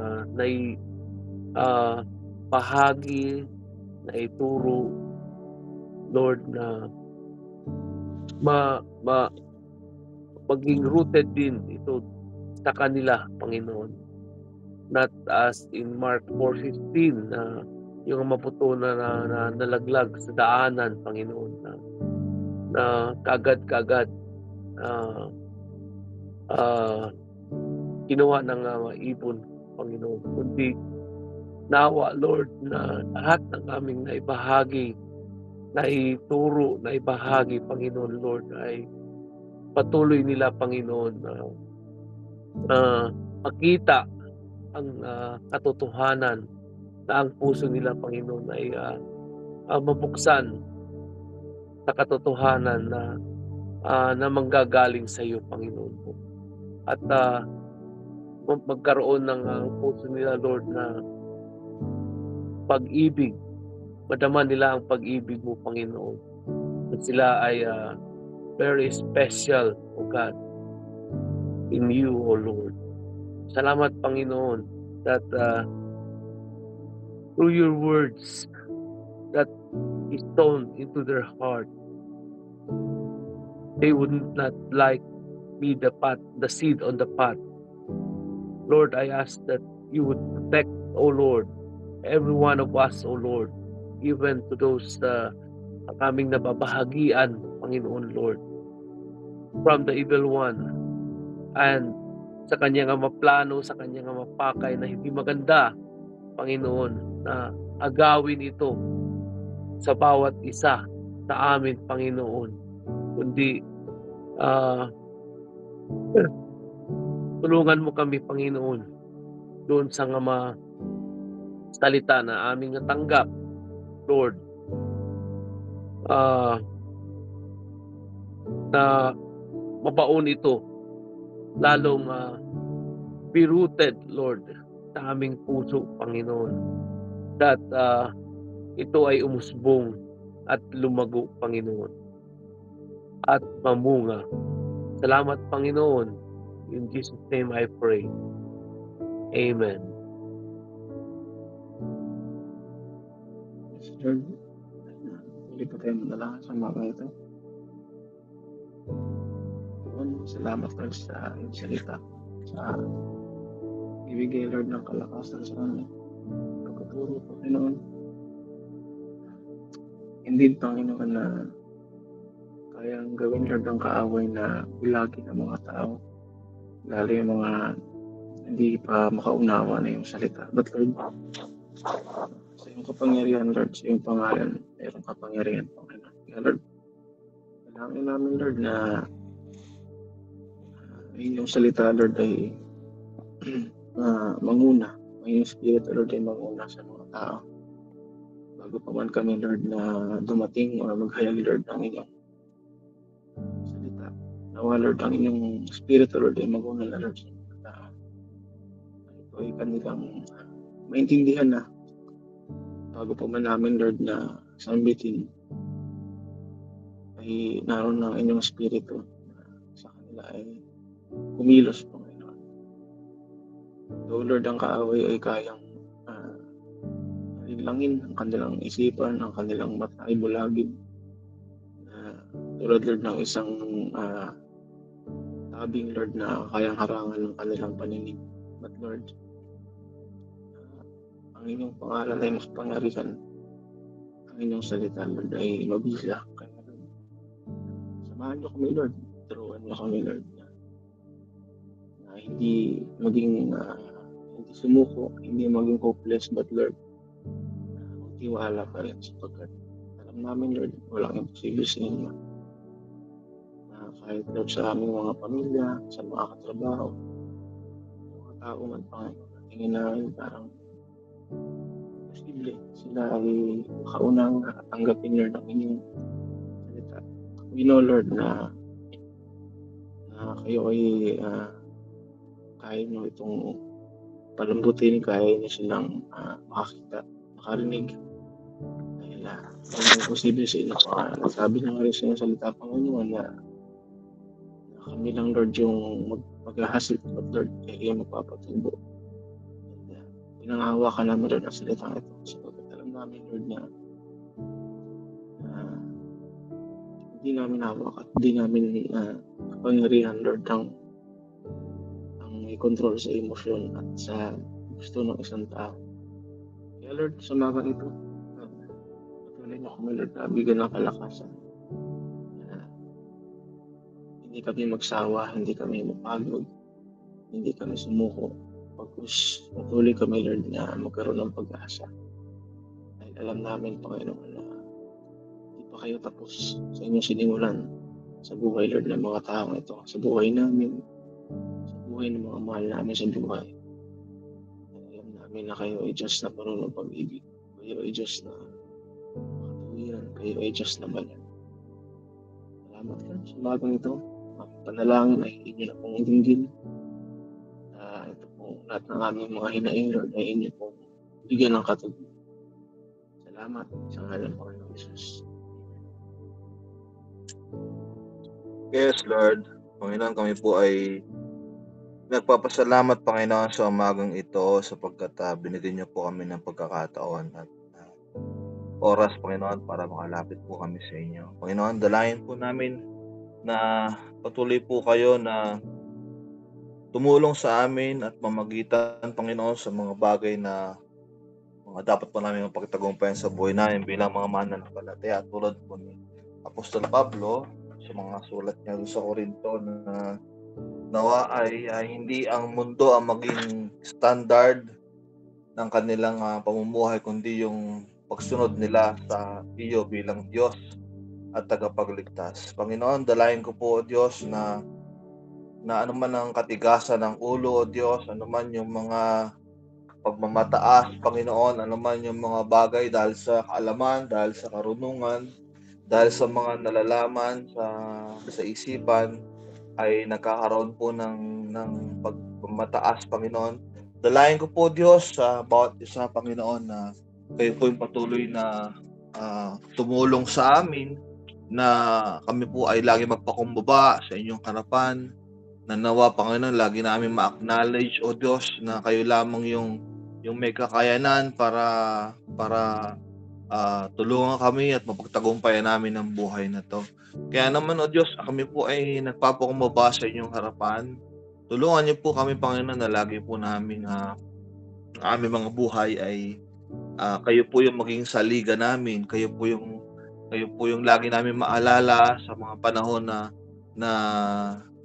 bahagi na ituro, Lord, na maging rooted din ito sa kanila, Panginoon. Not as in Mark 4:15 na yung maputo na nalaglag sa daanan, Panginoon, na kagad-kagad ginawa ng ibon, Panginoon, kundi nawa, Lord, na lahat ng aming naibahagi, naituro, naibahagi, Panginoon, Lord, ay patuloy nila, Panginoon, makita ang katotohanan na ang puso nila, Panginoon, ay mabuksan sa katotohanan na manggagaling sa iyo, Panginoon. At magkaroon ng puso nila, Lord, na pag-ibig. Madama nila ang pag-ibig mo, Panginoon. At sila ay very special, O God, in you, O Lord. Salamat, Panginoon, that through your words that is sown into their heart, they would not like be the seed on the path. Lord, I ask that you would protect, O Lord, every one of us, O Lord, even to those aming nababahagian, Panginoon, Lord, from the evil one, and sa kanyang maplano, sa kanyang mapakay na hindi maganda, Panginoon, na agawin ito sa bawat isa sa amin, Panginoon, kundi tulungan mo kami, Panginoon, doon sa salita na aming natanggap, Lord, na mabaon ito, lalong be rooted, Lord, sa aming puso, Panginoon, that ito ay umusbong at lumago, Panginoon, at mamunga. Salamat, Panginoon. In Jesus' name I pray. Amen.
Lord, hindi pa tayo madalangin sa mga ito. Salamat, Lord, sa iyong salita, sa ibigay, Lord, ng kalakasan sa amin. Pagkaturo, Panginoon, Indeed, Panginoon, na kayang gawin, Lord, ang kaaway na bulagi ng mga tao, lalo yung mga hindi pa makaunawa na yung salita. But Lord, sa iyong kapangyarihan, Lord, sa iyong pangalan, mayroong kapangyarihan, Panginoon. Kaya Lord, kailangan namin, Lord, na yung salita, Lord, ay manguna. Ang iyong spirit, Lord, ay manguna sa mga tao. Bago pa man kami, Lord, na dumating o maghayag, Lord, ng inyong salita. Nawa, Lord, ang inyong spirit, Lord, ay maguna na, Lord, sa mga tao. Ito ay kanilang maintindihan na bago pa man namin, Lord, na sambitin ay naroon ng inyong spirito na sa kanila ay kumilos, Panginoon. Though, Lord, ang kaaway ay kayang langin ang kanilang isipan, ang kanilang mata ay bulagin. Tulad, Lord, ng isang tabing, Lord, na kayang harangan ng kanilang paninig. But Lord, ang inyong pangalan ay makapangyarihan. Ang inyong salita, Lord, ay mabisa. Kaya Lord, samahan niyo kami, Lord. Turuan niyo kami, Lord, na hindi maging hindi sumuko, hindi maging hopeless, but Lord, magtiwala pa rin sapagkat alam namin, Lord, walang imposible sa inyo. Kahit, Lord, sa aming mga pamilya, sa mga katrabaho, mga tao man, Panginoon, tingin namin parang posible sila ay makaunang tanggapin, Lord, ang inyong salita. We know, Lord, na kayo ay kaya nyo itong palambutin, kaya nyo silang makakita, makarinig. Dahil walang posible sa inyo. Sabi na nga rin sa salita, Panginoon, na kami lang, Lord, yung mag-hasil, but Lord, kayo magpapatubo. Pinangahawa ka namin, Lord, ang salitang ito. Sapagkat alam namin, Lord, na hindi namin hawak at hindi namin kapangyarihan, Lord, ang i-control sa emosyon at sa gusto ng isang tao. Kaya, Lord, sa mga ito, patuloy niyo kami, Lord, na bigyan ng kalakasan. Hindi kami magsawa, hindi kami mapagod, hindi kami sumuko. Pagkus patuloy kami, Lord, na magkaroon ng pag-asa. Dahil alam namin, Panginoon, na hindi pa kayo tapos sa inyong sinimulan sa buhay, Lord, ng mga taong ito, sa buhay namin, sa buhay ng mga mahal namin sa buhay. Alam namin na kayo ay Diyos na marunong pag-ibig. Kayo ay Diyos na makatuwiran. Kayo ay Diyos na banal. Salamat, Lord, sa umagang ito. Panalangin ay inyo na pong dinggin. Ito po, lahat ng aming mga hinaing, Lord, ay inyo pong bigyan ng katugunan. Salamat sa ngalan ng Panginoon Jesus.
Yes, Lord. Panginoon, kami po ay nagpapasalamat, Panginoon, sa umagang ito sapagkat binigyan niyo po kami ng pagkakataon at oras, Panginoon, para makalapit po kami sa inyo. Panginoon, dalangin po namin na patuloy po kayo na tumulong sa amin at mamagitan, Panginoon, sa mga bagay na mga dapat po namin mapagtagumpayan sa buhay namin bilang mga mananampalataya, tulad po ni Apostol Pablo sa mga sulat niya sa Korinto na nawa ay hindi ang mundo ang maging standard ng kanilang pamumuhay, kundi yung pagsunod nila sa iyo bilang Diyos at tagapagligtas. Panginoon, dalayan ko po, O Diyos, na anuman ang katigasan ng ulo, O Diyos, anuman yung mga pagmamataas, Panginoon, anuman yung mga bagay dahil sa kaalaman, dahil sa karunungan, dahil sa mga nalalaman sa isipan, ay nagkakaroon po ng pagmamataas, Panginoon. Dalayan ko po, Diyos, sa bawat isa, Panginoon, na kayo po yung patuloy na tumulong sa amin, na kami po ay lagi magpakumbaba sa inyong harapan, na nawa, Panginoon, lagi namin ma-acknowledge, O Diyos, na kayo lamang yung may kakayanan para tulungan kami at mapagtagumpayan namin ang buhay na to. Kaya naman, O Diyos, kami po ay nagpapakumbaba sa inyong harapan. Tulungan niyo po kami, Panginoon, na lagi po namin aming mga buhay ay kayo po yung maging saliga namin, kayo po yung Kayo po yung lagi namin maalala sa mga panahon na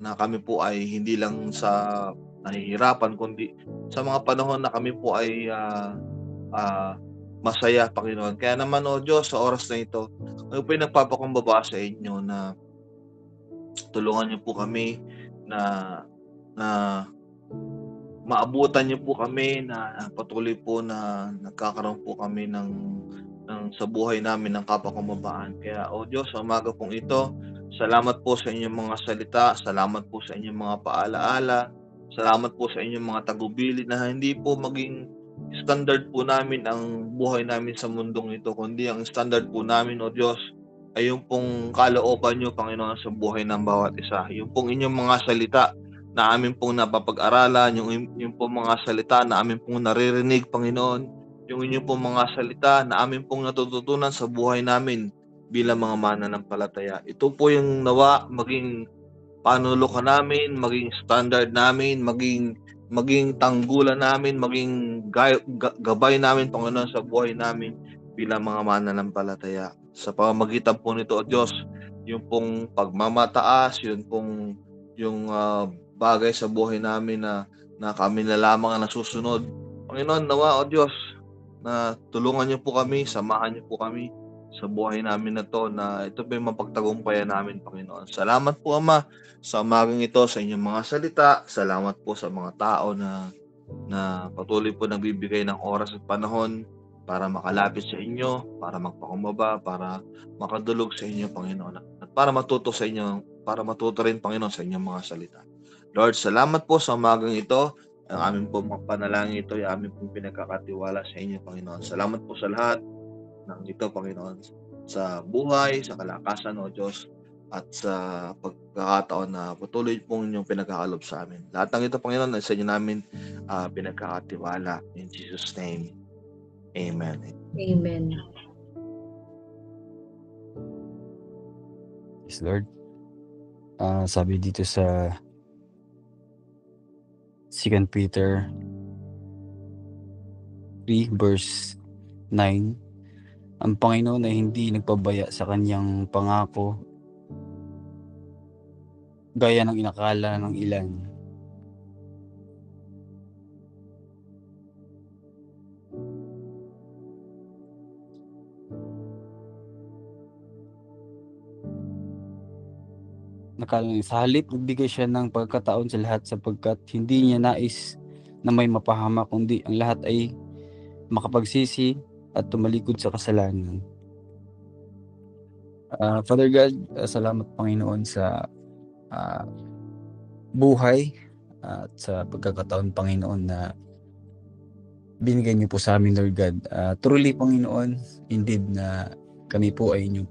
na kami po ay hindi lang sa nahihirapan kundi sa mga panahon na kami po ay masaya, Panginoon. Kaya naman, O Diyos, sa oras na ito, kami po ay nagpapakumbaba sa inyo na tulungan niyo po kami na na maabutan niyo po kami, na patuloy po na nagkakaroon po kami ng sa buhay namin ng kapakaunawaan. Kaya, O Diyos, sa umaga pong ito, salamat po sa inyong mga salita, salamat po sa inyong mga paalaala, salamat po sa inyong mga tagubilin na hindi po maging standard po namin ang buhay namin sa mundong ito, kundi ang standard po namin, O Diyos, ay yung pong kalooban niyo, Panginoon, sa buhay ng bawat isa. Yung pong inyong mga salita na amin pong napapag-aralan, yung pong mga salita na amin pong naririnig, Panginoon, yung inyong pong mga salita na amin pong natututunan sa buhay namin bilang mga mananampalataya. Ito po yung nawa maging panulukan namin, maging standard namin, maging tanggulan namin, maging gabay namin, Panginoon, sa buhay namin bilang mga mananampalataya. Sa pamamagitan po nito, O Diyos, yung pong pagmamataas, yung bagay sa buhay namin na kami na lamang ang nasusunod. Panginoon, nawa, O Diyos, na tulungan niyo po kami, samahan niyo po kami sa buhay namin na to, na ito pa yung mapagtagumpayan namin, Panginoon. Salamat po, Ama, sa umagang ito, sa inyong mga salita. Salamat po sa mga tao na patuloy po nagbibigay ng oras at panahon para makalapit sa inyo, para magpakumbaba, para makadulog sa inyo, Panginoon, at para matuto rin, Panginoon, sa inyong mga salita. Lord, salamat po sa umagang ito. Ang aming po mga panalangin ito, yung aming pong pinagkakatiwala sa inyo, Panginoon. Salamat po sa lahat ng ito, Panginoon, sa buhay, sa kalakasan, O Diyos, at sa pagkakataon na patuloy pong inyong pinagkakalob sa amin. Lahat ng ito, Panginoon, ay sa inyo namin pinagkakatiwala. In Jesus' name, Amen.
Amen.
Yes, Lord. Sabi dito sa 2 Peter 3 verse 9, ang Panginoon ay hindi nagpabaya sa kanyang pangako gaya ng inakala ng ilan. Sa halip, nagbigay siya ng pagkataon sa lahat sapagkat hindi niya nais na may mapahamak, kundi ang lahat ay makapagsisi at tumalikod sa kasalanan. Father God, salamat, Panginoon, sa buhay at sa pagkakataon, Panginoon, na binigay niyo po sa amin, Lord God. Truly, Panginoon, indeed na kami po ay inyong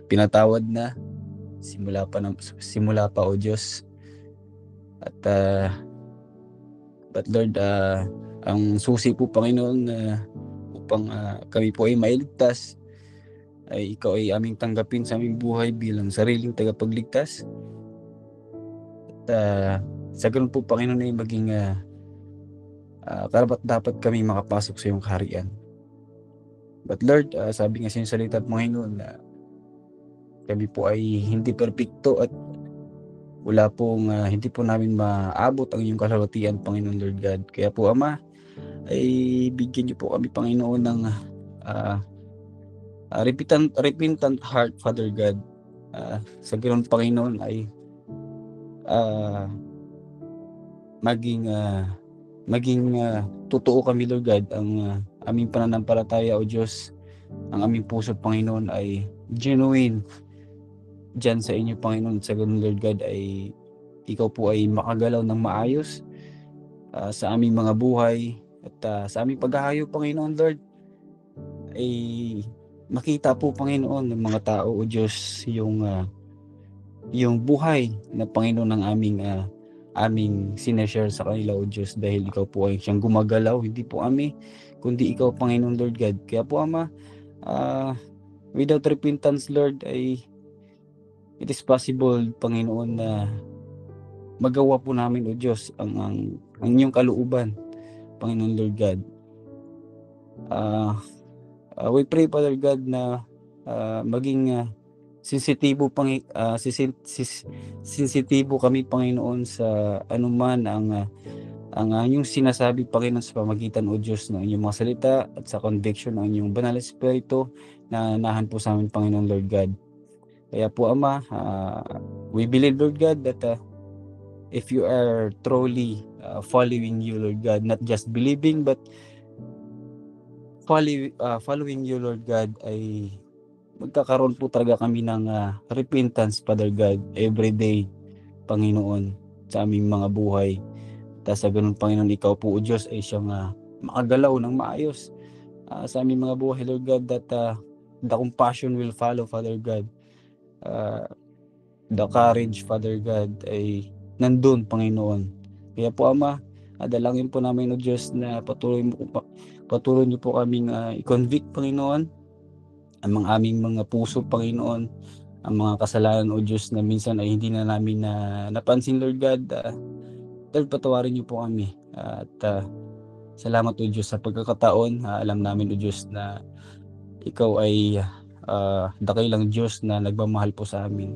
pinatawad na simula pa, O Diyos. At but Lord, ang susi po, Panginoon, upang kami po ay mailigtas, ay ikaw ay aming tanggapin sa aming buhay bilang sariling tagapagligtas. At sa ganun po, Panginoon, ay maging karapat-dapat kami makapasok sa iyong kaharian. But Lord, sabi nga sa iyong salita, Panginoon, na kami po ay hindi perpekto at wala pong hindi po namin maabot ang iyong kalwalhatian, Panginoon, Lord God. Kaya po, Ama, ay bigyan niyo po kami, Panginoon, ng repentant heart, Father God. Sa ganoon, Panginoon, ay maging totoo kami, Lord God, ang aming pananampalataya, O Diyos. Ang aming puso, Panginoon, ay genuine dyan sa inyo, Panginoon. Sa ganun, Lord God, ay ikaw po ay makagalaw ng maayos sa aming mga buhay at sa aming paghahayo, Panginoon, Lord, ay makita po, Panginoon, ng mga tao, O Diyos, yung buhay na, Panginoon, ng aming sineshare sa kanila, O Diyos, dahil ikaw po ay siyang gumagalaw, hindi po kami, kundi ikaw, Panginoon, Lord God. Kaya po, Ama, without repentance, Lord, ay it is possible, Panginoon, na magawa po namin, O Diyos, ang inyong kalooban, Panginoon, Lord God. We pray, Father God, na maging sensitibo sensitibo kami, Panginoon, sa anuman ang yung sinasabi, Panginoon, sa pamagitan, O Diyos, ng inyong mga salita at sa conviction ng inyong banal na Espiritu na nahan po sa amin, Panginoon, Lord God. Kaya po, Ama, we believe, Lord God, that if you are truly following you, Lord God, not just believing but following you, Lord God, ay magkakaroon po talaga kami ng repentance, Father God, every day, Panginoon, sa aming mga buhay. At sa ganun, Panginoon, ikaw po, O Diyos, ay siyang makagalaw ng maayos sa aming mga buhay, Lord God, that the compassion will follow, Father God. The courage, Father God, ay nandun, Panginoon. Kaya po, Ama, dalangin po namin, O Diyos, na patuloy niyo po kaming i-convict, Panginoon, ang aming mga puso, Panginoon, ang mga kasalanan, O Diyos, na minsan ay hindi na namin napansin, Lord God. Lord, patawarin niyo po kami. At salamat, O Diyos, sa pagkakataon. Alam namin, O Diyos, na ikaw ay dakilang Diyos na nagmamahal po sa amin.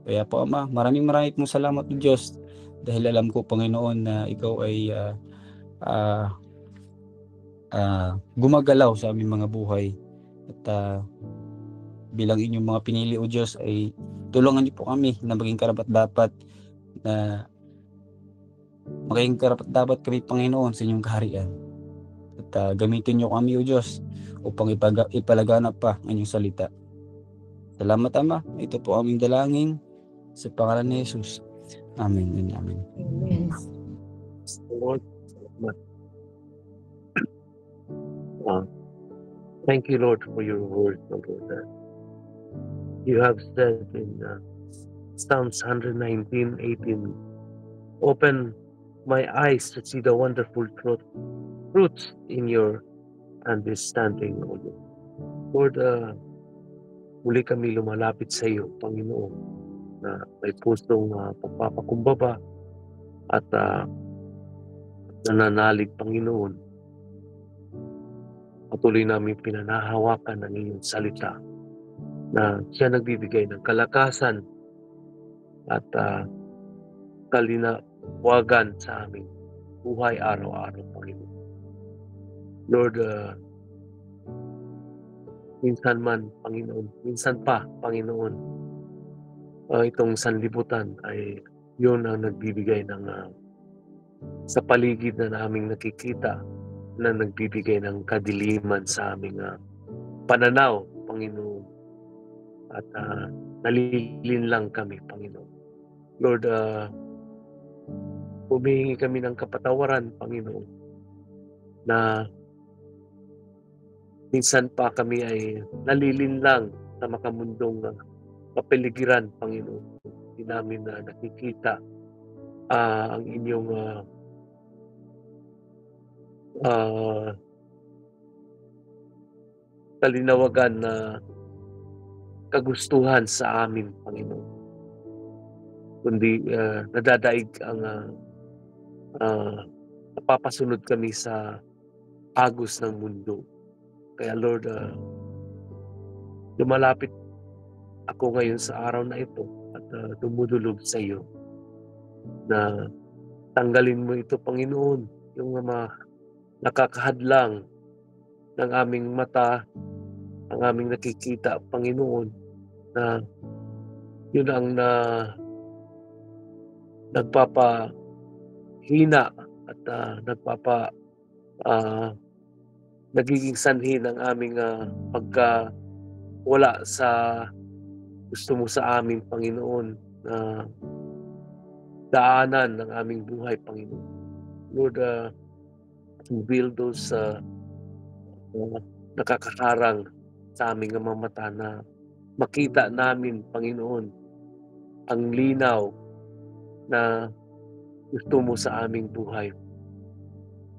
Kaya po, Ama, maraming pong salamat, O Diyos, dahil alam ko, Panginoon, na ikaw ay gumagalaw sa aming mga buhay. At bilang inyong mga pinili, O Diyos, ay tulungan niyo po kami na maging karapat-dapat kami, Panginoon, sa inyong kaharian. At gamitin niyo kami, O Diyos, upang ipalaganap pa ang inyong salita. Salamat, Ama. Ito po aming dalangin sa pangalan ni Jesus. Amen and amen.
Amen.
Lord, thank you, Lord, for your word, Lord. You have said in Psalms 119:18, open my eyes to see the wonderful fruits in your understanding, Lord. Lord, muli kami lumalapit sa iyo, Panginoon, na may pusong pagpapakumbaba at nananalig, Panginoon. Patuloy namin pinanahawakan ng iyong salita na siya nagbibigay ng kalakasan at kalinawagan sa aming buhay araw-araw, Panginoon. Lord, minsan pa, Panginoon, itong sanlibutan ay yun ang nagbibigay ng sa paligid na naming nakikita na nagbibigay ng kadiliman sa aming pananaw, Panginoon. At nalilinlang kami, Panginoon. Lord, humihingi kami ng kapatawaran, Panginoon, na minsan pa kami ay nalilinlang sa makamundong kapaligiran, Panginoon. Hindi namin nakikita ang inyong kalinawagan na kagustuhan sa amin, Panginoon. Kundi nadadaig ang napapasunod kami sa agos ng mundo. Kaya, Lord, lumalapit ako ngayon sa araw na ito at dumudulog sa iyo na tanggalin mo ito, Panginoon, yung mga nakakahadlang ng aming mata, ang aming nakikita, Panginoon, na yun ang nagpapahina at nagiging sanhi ng aming pagkawala sa gusto mo sa amin, Panginoon, na daanan ng aming buhay, Panginoon. Lord, build those nakakaharang sa aming mga mata na makita namin, Panginoon, ang linaw na gusto mo sa aming buhay.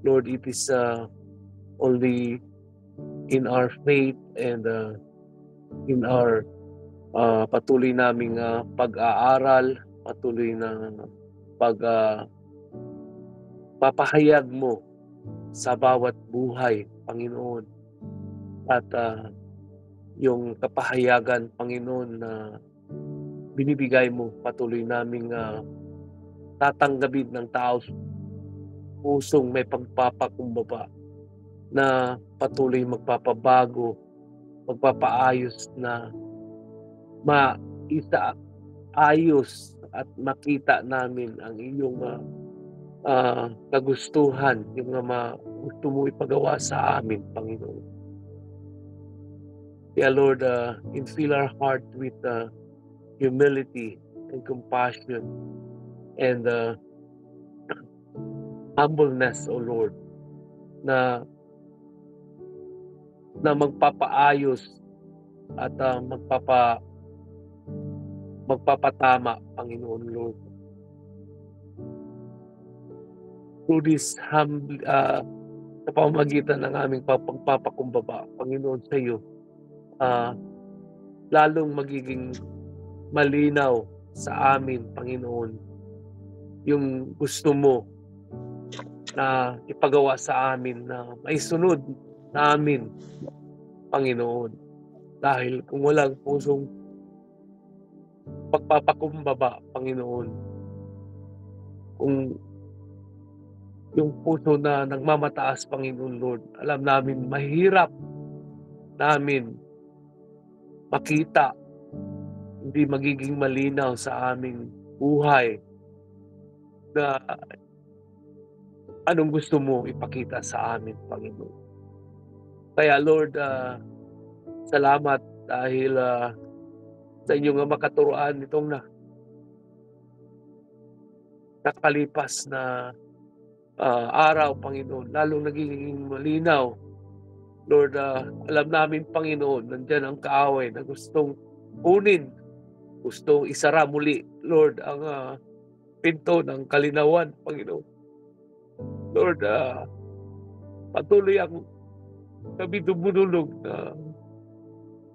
Lord, it is only in our faith and in our patuloy naming pag-aaral, patuloy na papahayag mo sa bawat buhay, Panginoon. At yung kapahayagan, Panginoon, na binibigay mo. Patuloy naming tatanggapin ng tao pusong may pagpapakumbaba na patuloy magpapabago, magpapaayos na maitaayos at makita namin ang iyong kagustuhan, yung gusto mo ipagawa sa amin, Panginoon. Kaya Lord, infill our heart with humility and compassion and humbleness, O Lord, na magpapaayos at magpapatama, Panginoon Lord. Through this sa pamamagitan ng aming pagpapakumbaba, Panginoon, sa iyo, lalong magiging malinaw sa amin, Panginoon, yung gusto mo na ipagawa sa amin, na maisunod namin, Panginoon. Dahil kung walang pusong pagpapakumbaba, Panginoon, kung yung puso na nagmamataas, Panginoon Lord, alam namin mahirap namin makita, hindi magiging malinaw sa aming buhay na anong gusto mo ipakita sa amin, Panginoon. Kaya Lord, salamat dahil sa inyong makaturuan itong nakalipas na araw, Panginoon, lalong nagiging malinaw. Lord, alam namin, Panginoon, nandyan ang kaaway na gustong kunin, gustong isara muli, Lord, ang pinto ng kalinawan, Panginoon. Lord, patuloy ang kami dumulog na,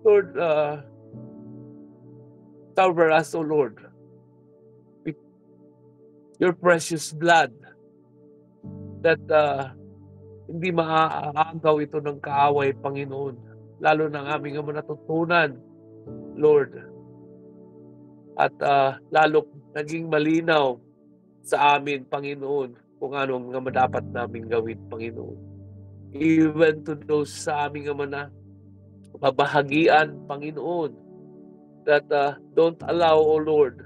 Lord, cover us, O Lord, with your precious blood, that hindi maaagaw ito ng kaaway, Panginoon. Lalo ng aming natutunan, Lord. At lalo naging malinaw sa amin, Panginoon, kung ano ang dapat namin gawin, Panginoon. Even to those sa aming babahagian, Panginoon, that don't allow, O Lord,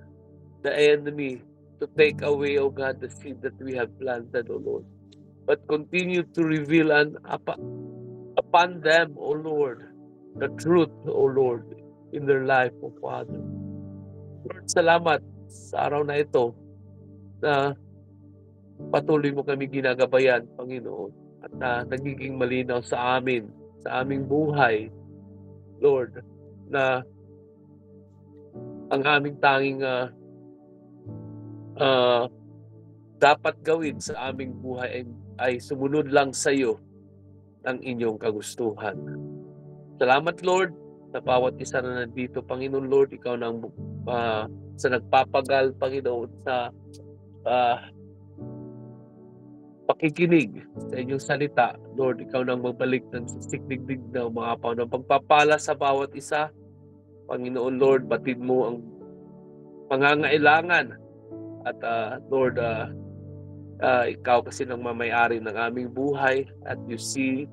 the enemy to take away, O God, the seed that we have planted, O Lord. But continue to reveal upon them, O Lord, the truth, O Lord, in their life, O Father. Lord, salamat sa araw na ito na patuloy mo kami ginagabayan, Panginoon, at nagiging malinaw sa amin, sa aming buhay, Lord, na ang aming tanging dapat gawin sa aming buhay ay sumunod lang sa iyo ng inyong kagustuhan. Salamat, Lord, sa bawat isa na nandito, Panginoon Lord. Ikaw na sa nagpapagal, Panginoon, sa pakikinig sa inyong salita. Lord, ikaw nang magbalik ng sisikdigdig na umapaw ng pagpapala sa bawat isa. Panginoon Lord, batid mo ang pangangailangan. At Lord, ikaw kasi nang mamayari ng aming buhay, at you see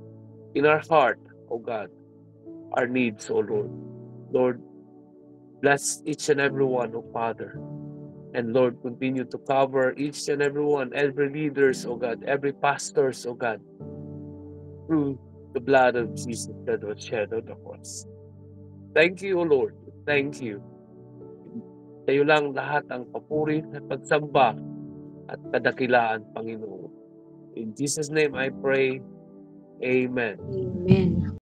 in our heart, O God, our needs, O Lord. Lord, bless each and every one, O Father. And Lord, continue to cover each and every one, every leaders, O God, every pastors, O God, through the blood of Jesus that was shed on the cross. Thank you, O Lord. Thank you. Sa iyo lang lahat ang papuri at pagsamba at kadakilaan, Panginoon. In Jesus' name I pray. Amen.
Amen.